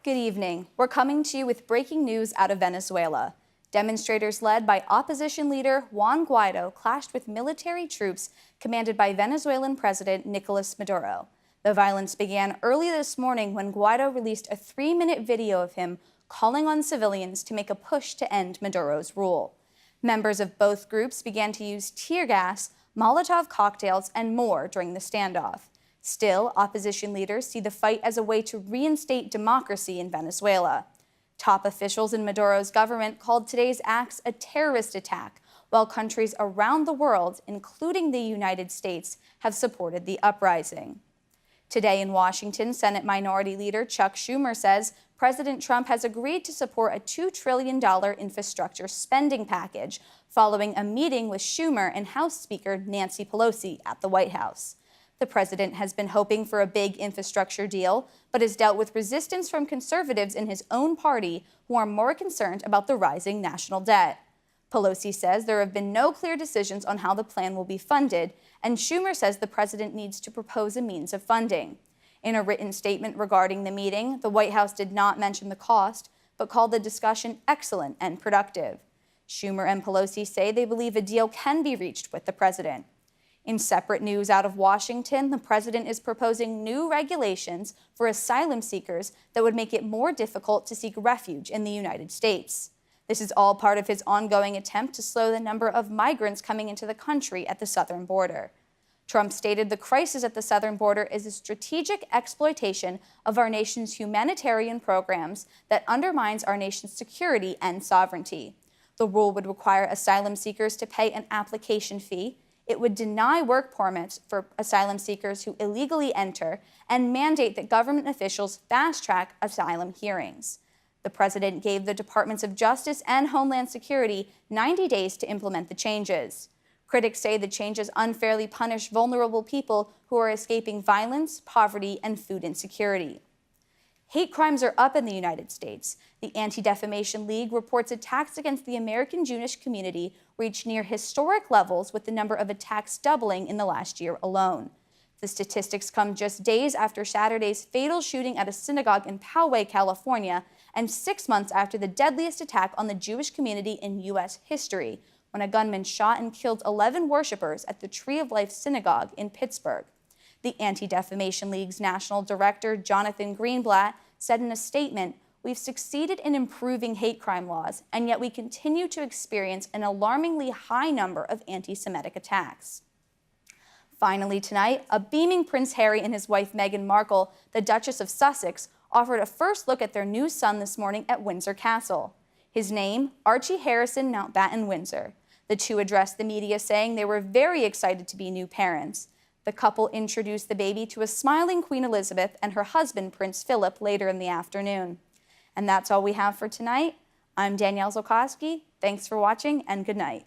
Good evening. We're coming to you with breaking news out of Venezuela. Demonstrators led by opposition leader Juan Guaido clashed with military troops commanded by Venezuelan President Nicolas Maduro. The violence began early this morning when Guaido released a 3-minute video of him calling on civilians to make a push to end Maduro's rule. Members of both groups began to use tear gas, Molotov cocktails, and more during the standoff. Still, opposition leaders see the fight as a way to reinstate democracy in Venezuela. Top officials in Maduro's government called today's acts a terrorist attack, while countries around the world, including the United States, have supported the uprising. Today in Washington, Senate Minority Leader Chuck Schumer says President Trump has agreed to support a $2 trillion infrastructure spending package following a meeting with Schumer and House Speaker Nancy Pelosi at the White House. The president has been hoping for a big infrastructure deal, but has dealt with resistance from conservatives in his own party who are more concerned about the rising national debt. Pelosi says there have been no clear decisions on how the plan will be funded, and Schumer says the president needs to propose a means of funding. In a written statement regarding the meeting, the White House did not mention the cost, but called the discussion excellent and productive. Schumer and Pelosi say they believe a deal can be reached with the president. In separate news out of Washington, the president is proposing new regulations for asylum seekers that would make it more difficult to seek refuge in the United States. This is all part of his ongoing attempt to slow the number of migrants coming into the country at the southern border. Trump stated the crisis at the southern border is a strategic exploitation of our nation's humanitarian programs that undermines our nation's security and sovereignty. The rule would require asylum seekers to pay an application fee. It would deny work permits for asylum seekers who illegally enter and mandate that government officials fast-track asylum hearings. The president gave the Departments of Justice and Homeland Security 90 days to implement the changes. Critics say the changes unfairly punish vulnerable people who are escaping violence, poverty, and food insecurity. Hate crimes are up in the United States. The Anti-Defamation League reports attacks against the American Jewish community reached near historic levels, with the number of attacks doubling in the last year alone. The statistics come just days after Saturday's fatal shooting at a synagogue in Poway, California, and 6 months after the deadliest attack on the Jewish community in U.S. history, when a gunman shot and killed 11 worshipers at the Tree of Life Synagogue in Pittsburgh. The Anti-Defamation League's National Director, Jonathan Greenblatt, said in a statement, "We've succeeded in improving hate crime laws, and yet we continue to experience an alarmingly high number of anti-Semitic attacks." Finally tonight, a beaming Prince Harry and his wife Meghan Markle, the Duchess of Sussex, offered a first look at their new son this morning at Windsor Castle. His name, Archie Harrison Mountbatten Windsor. The two addressed the media saying they were very excited to be new parents. The couple introduced the baby to a smiling Queen Elizabeth and her husband, Prince Philip, later in the afternoon. And that's all we have for tonight. I'm Danielle Zulkosky. Thanks for watching, and good night.